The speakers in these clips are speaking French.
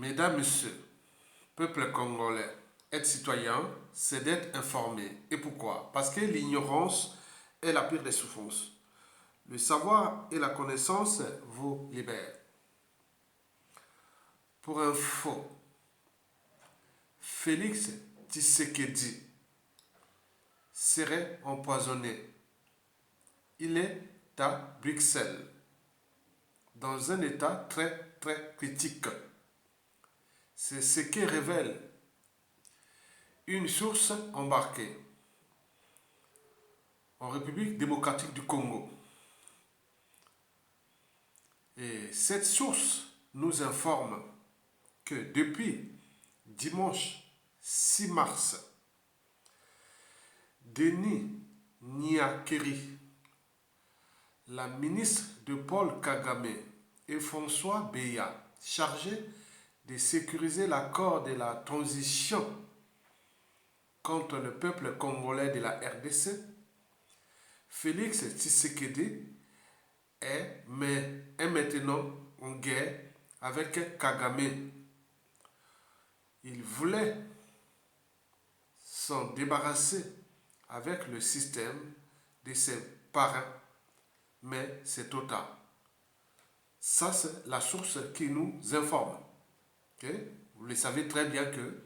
Mesdames, Messieurs, peuple congolais, être citoyen, c'est d'être informé. Et pourquoi? Parce que l'ignorance est la pire des souffrances. Le savoir et la connaissance vous libèrent. Pour info, Félix Tshisekedi serait empoisonné. Il est à Bruxelles, dans un état très critique. C'est ce que révèle une source embarquée en République démocratique du Congo. Et cette source nous informe que depuis dimanche 6 mars, Denis Nyakeri, la ministre de Paul Kagame et François Beya, chargés de sécuriser l'accord de la transition contre le peuple congolais de la RDC, Félix Tshisekedi est maintenant en guerre avec Kagame. Il voulait s'en débarrasser avec le système de ses parrains, mais c'est trop tard. Ça, c'est la source qui nous informe. Okay? Vous le savez très bien que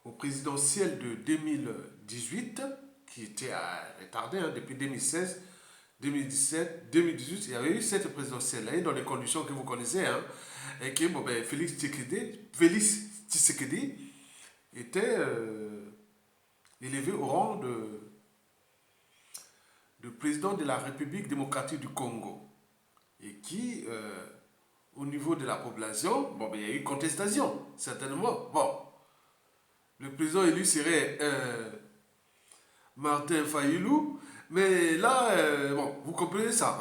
au présidentiel de 2018, qui était retardé depuis 2016, 2017, 2018, il y avait eu cette présidentielle-là, dans les conditions que vous connaissez, et que Félix Tshisekedi était élevé au rang de président de la République démocratique du Congo. Et qui, au niveau de la population, il y a eu contestation, certainement. Le président élu serait Martin Fayulu, mais là, vous comprenez ça,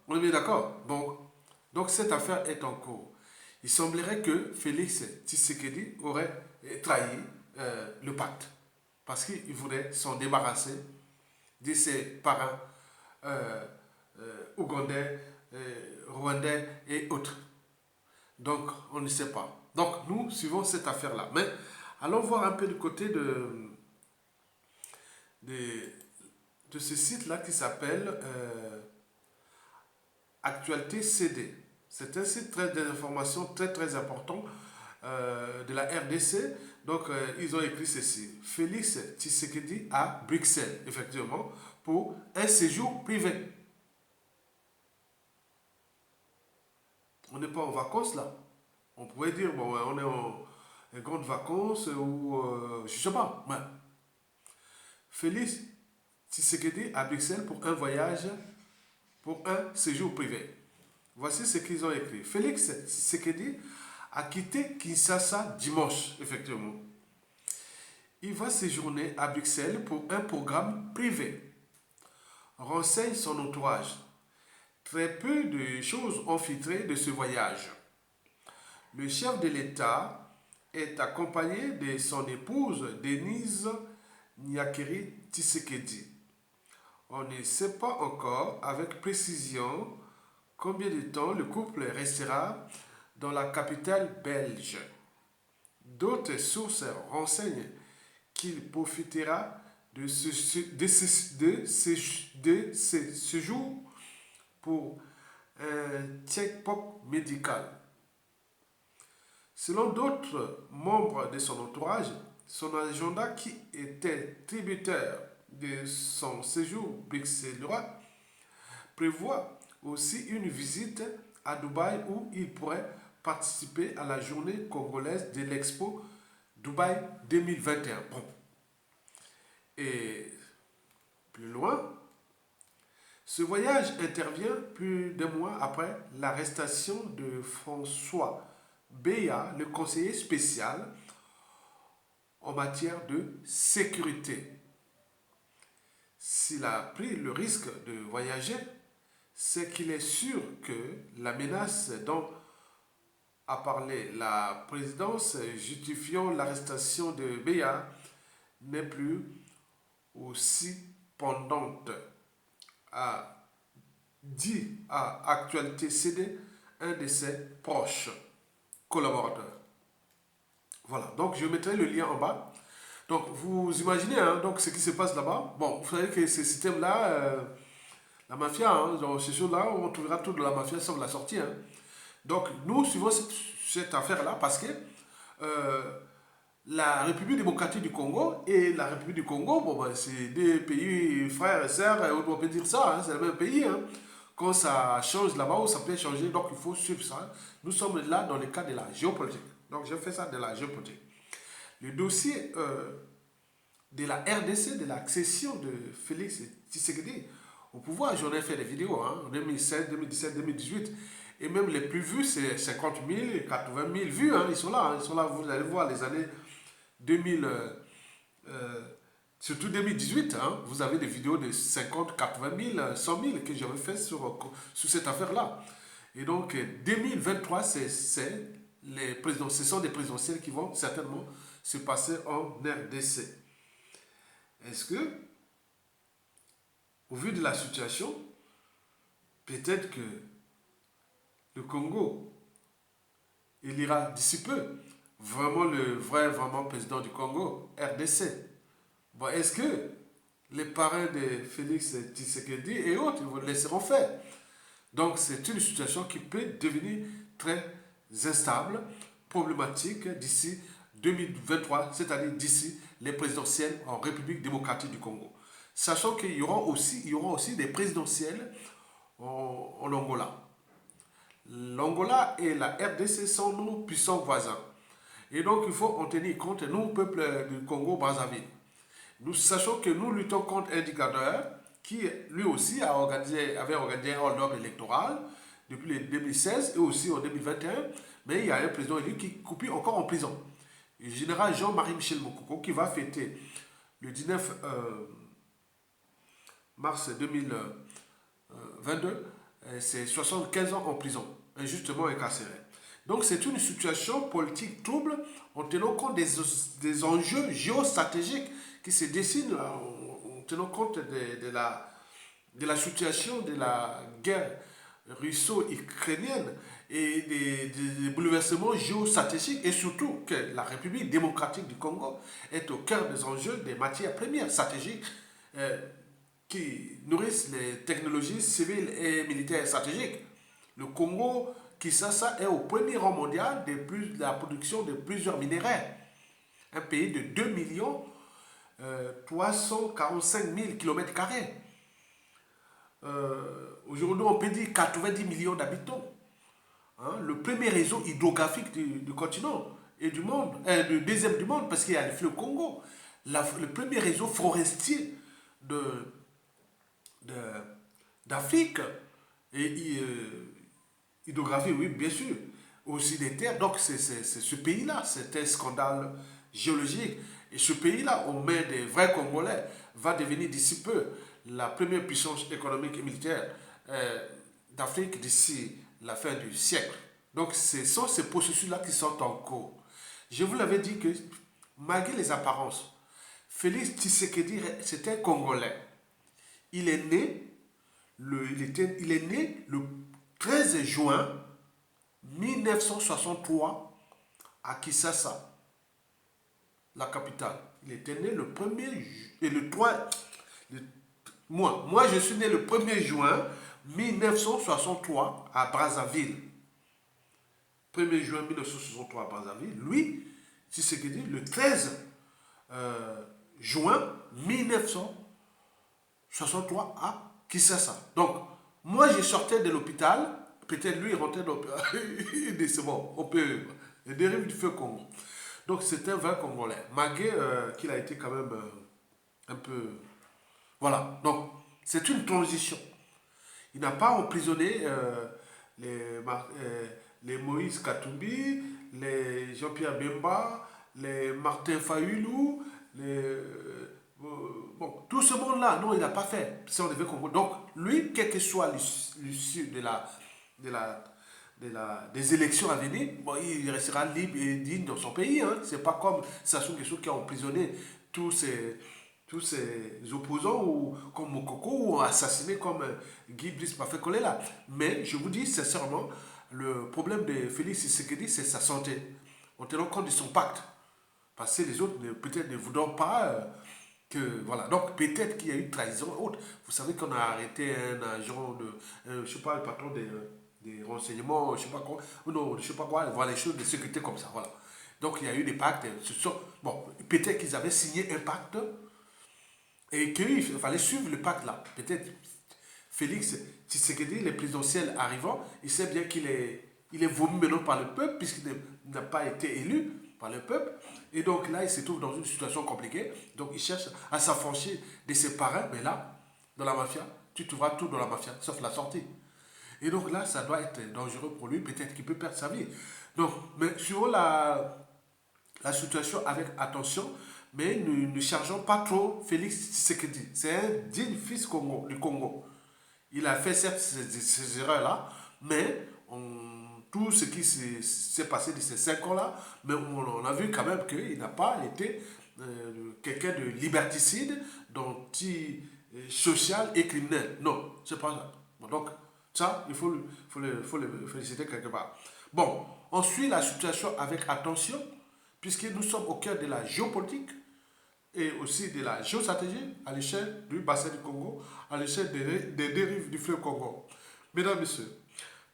on est bien d'accord. Donc cette affaire est en cours. Il semblerait que Félix Tshisekedi aurait trahi le pacte, parce qu'il voudrait s'en débarrasser de ses parrains ougandais, rwandais et autres. Donc, on ne sait pas. Donc, nous suivons cette affaire-là. Mais allons voir un peu du côté de ce site-là qui s'appelle Actualité CD. C'est un site d'information très important de la RDC. Donc, ils ont écrit ceci. Félix Tshisekedi à Bruxelles, effectivement, pour un séjour privé. On n'est pas en vacances là. On pourrait dire, on est en grandes vacances ou je ne sais pas. Ouais. Félix Tshisekedi à Bruxelles pour un voyage, pour un séjour privé. Voici ce qu'ils ont écrit. Félix Tshisekedi a quitté Kinshasa dimanche, effectivement. Il va séjourner à Bruxelles pour un programme privé. Renseigne son entourage. Très peu de choses ont filtré de ce voyage. Le chef de l'État est accompagné de son épouse Denise Nyakeri Tshisekedi. On ne sait pas encore avec précision combien de temps le couple restera dans la capitale belge. D'autres sources renseignent qu'il profitera de ce séjour pour un check-up médical. Selon d'autres membres de son entourage, son agenda qui était tributaire de son séjour bruxellois prévoit aussi une visite à Dubaï où il pourrait participer à la journée congolaise de l'Expo Dubaï 2021. Et plus loin, ce voyage intervient plus d'un mois après l'arrestation de François Beya, le conseiller spécial en matière de sécurité. S'il a pris le risque de voyager, c'est qu'il est sûr que la menace dont a parlé la présidence justifiant l'arrestation de Beya n'est plus aussi pendante, a dit à Actualité CD un de ses proches. collaborateurs. Voilà, donc je mettrai le lien en bas. Donc vous imaginez hein, donc, ce qui se passe là-bas. Bon, vous savez que ce système-là, la mafia, hein, dans ces choses-là, on trouvera tout de la mafia sauf la sortie. Hein. Donc nous suivons cette affaire-là parce que euh, la République démocratique du Congo et la République du Congo, bon, ben, c'est deux pays frères et sœurs, on peut dire ça, hein, c'est le même pays. Hein. Quand ça change là-bas, ou ça peut changer, donc il faut suivre ça. Nous sommes là dans le cadre de la géopolitique. Donc je fais ça de la géopolitique. Le dossier de la RDC, de l'accession de Félix Tshisekedi au pouvoir, j'en ai fait des vidéos hein, en 2016, 2017, 2018. Et même les plus vus, c'est 50 000, 80 000 vues. Hein, ils sont là. Hein, ils sont là. Vous allez voir les années 2000, surtout 2018, hein, vous avez des vidéos de 50, 80 000, 100 000 que j'avais fait sur cette affaire-là. Et donc, 2023, ce sont des présidentielles qui vont certainement se passer en RDC. Est-ce que, au vu de la situation, peut-être que le Congo, il ira d'ici peu, vraiment vraiment président du Congo, RDC. Bon, est-ce que les parrains de Félix Tshisekedi et autres ils vous le laisseront faire? Donc c'est une situation qui peut devenir très instable, problématique d'ici 2023, c'est-à-dire d'ici les présidentielles en République démocratique du Congo. Sachant qu'il y aura aussi des présidentielles en Angola. L'Angola et la RDC sont nos puissants voisins. Et donc il faut en tenir compte, nous, peuple du Congo-Brazzaville. Nous sachons que nous luttons contre un dictateur qui, lui aussi, avait organisé un hold-up électoral depuis le 2016 et aussi en 2021. Mais il y a un président élu qui est encore en prison. Le général Jean-Marie Michel Mokoko qui va fêter le 19 mars 2022, c'est 75 ans en prison, injustement incarcéré. Donc c'est une situation politique trouble en tenant compte des enjeux géostratégiques qui se dessinent, en tenant compte de la situation de la guerre russo-ukrainienne et des bouleversements géostratégiques et surtout que la République démocratique du Congo est au cœur des enjeux des matières premières stratégiques qui nourrissent les technologies civiles et militaires stratégiques. Le Congo, Kinshasa, est au premier rang mondial de la production de plusieurs minéraux. Un pays de 2 millions 345 000 km². Aujourd'hui, on peut dire 90 millions d'habitants. Hein, le premier réseau hydrographique du continent et du monde, le deuxième du monde, parce qu'il y a le fleuve Congo. Le premier réseau forestier d'Afrique et hydrographique, oui, bien sûr, aussi des terres. Donc, c'est ce pays-là, c'est un scandale géologique. Et ce pays-là, aux mains des vrais Congolais, va devenir d'ici peu la première puissance économique et militaire d'Afrique d'ici la fin du siècle. Donc, ce sont ces processus-là qui sont en cours. Je vous l'avais dit que, malgré les apparences, Félix Tshisekedi, c'est un Congolais. Il est né le 13 juin 1963 à Kinshasa, la capitale. Il était né le 1er et le 3. Moi, je suis né le 1er juin 1963 à Brazzaville. 1er juin 1963 à Brazzaville. Lui, si c'est que dit, le 13 juin 1963 à Kinshasa. Donc, moi, je sortais de l'hôpital. Peut-être lui, il rentrait de l'hôpital. Il dit, c'est bon, on peut. Il dérive du feu Congo. Donc, c'est un vrai Congolais. Malgré qu'il a été quand même un peu. Voilà. Donc, c'est une transition. Il n'a pas emprisonné les Moïse Katumbi, les Jean-Pierre Bemba, les Martin Fayulu, bon, tout ce monde-là, non, il n'a pas fait. Donc, lui, quelle que soit l'issue des élections à venir, bon, il restera libre et digne dans son pays. Hein. C'est pas comme Sassou Nguesso qui a emprisonné tous ces opposants ou comme Mokoko ou assassiné comme Guy Brice Pafé Kolela. Mais je vous dis sincèrement, le problème de Félix Tshisekedi, c'est sa santé. En tenant compte de son pacte. Parce que les autres, peut-être, ne voudront pas que... Voilà. Donc, peut-être qu'il y a eu trahison autre. Vous savez qu'on a arrêté un agent de... je ne sais pas, le patron des renseignements, je ne sais pas quoi. Non, je ne sais pas quoi. Voilà, les choses de sécurité comme ça. Voilà. Donc, il y a eu des pactes. Bon, peut-être qu'ils avaient signé un pacte et qu'il fallait suivre le pacte là. Peut-être Félix Tshisekedi, le présidentiel arrivant, il sait bien il est vomi maintenant par le peuple puisqu'il n'a pas été élu par le peuple. Et donc là, il se trouve dans une situation compliquée. Donc il cherche à s'affranchir de ses parrains. Mais là, dans la mafia, tu trouveras tout dans la mafia, sauf la sortie. Et donc là, ça doit être dangereux pour lui. Peut-être qu'il peut perdre sa vie. Donc, mais sur la situation avec attention, mais ne chargeons pas trop Félix Tshisekedi. C'est un digne fils du Congo. Il a fait certes ces erreurs-là, mais tout ce qui s'est passé de ces 5 ans-là, mais on a vu quand même qu'il n'a pas été quelqu'un de liberticide, social et criminel. Non, c'est pas ça. Bon, donc, ça, il faut le féliciter quelque part. Bon, on suit la situation avec attention, puisque nous sommes au cœur de la géopolitique et aussi de la géostratégie à l'échelle du bassin du Congo, à l'échelle des dérives du fleuve Congo. Mesdames, Messieurs,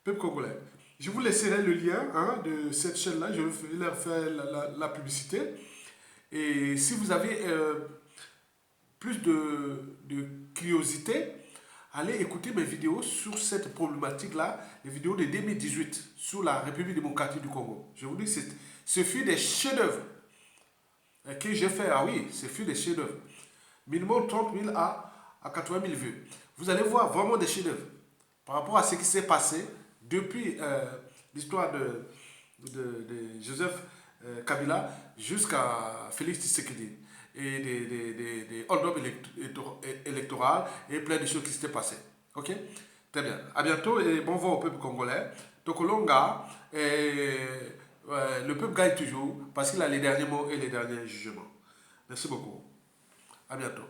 peuple congolais, je vous laisserai le lien de cette chaîne-là, je vais leur faire la publicité. Et si vous avez plus de curiosité, allez écouter mes vidéos sur cette problématique-là, les vidéos de 2018 sur la République démocratique du Congo. Je vous dis, ce fut des chefs-d'œuvre que j'ai fait. Ah oui, ce fut des chefs-d'œuvre. Minimum 30 000 à 80 000 vues. Vous allez voir vraiment des chefs-d'œuvre par rapport à ce qui s'est passé depuis l'histoire de Joseph Kabila jusqu'à Félix Tshisekedi et des hold-up électoraux et plein de choses qui s'étaient passées. Ok? Très bien. À bientôt et bon vent au peuple congolais. Tokolonga, le peuple gagne toujours parce qu'il a les derniers mots et les derniers jugements. Merci beaucoup. À bientôt.